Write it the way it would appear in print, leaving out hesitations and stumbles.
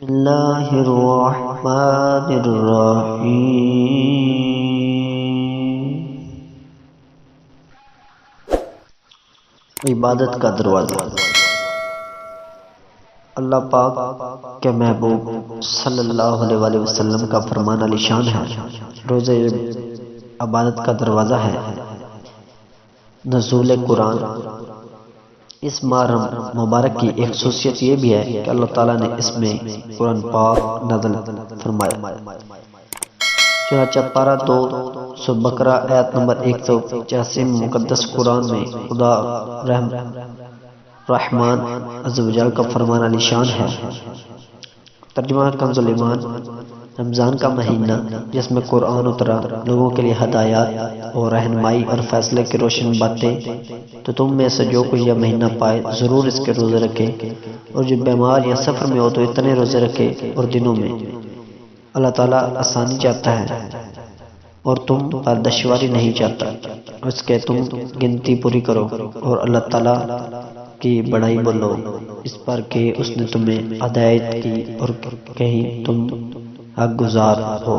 بسم اللہ الرحمن الرحیم۔ عبادت کا دروازہ۔ اللہ پاک کے محبوب صلی اللہ علیہ وسلم کا فرمان علی شان ہے، روزہ عبادت کا دروازہ ہے۔ نزول قرآن۔ اس ماہ مبارک کی ایک خصوصیت یہ بھی ہے کہ اللہ تعالیٰ نے اس میں قرآن پاک نازل فرمایا۔ چنانچہ پارہ 2 بقرہ آیت نمبر 185 مقدس قرآن میں خدا رحمان عز و جل کا فرمان علی شان ہے۔ ترجمہ کنز ایمان۔ رمضان کا مہینہ جس میں قرآن اترا، لوگوں کے لیے ہدایات اور رہنمائی اور فیصلے کی روشن باتیں، تو تم میں سے جو کوئی یہ مہینہ پائے ضرور اس کے روزے رکھے، اور جو بیمار یا سفر میں ہو تو اتنے روزے رکھے۔ اور دنوں میں اللہ تعالیٰ آسانی چاہتا ہے اور تم پر دشواری نہیں چاہتا، اس کے تم گنتی پوری کرو اور اللہ تعالیٰ کی بڑائی بولو اس پر کہ اس نے تمہیں ہدایت کی اور کہیں تم حق گزار ہو۔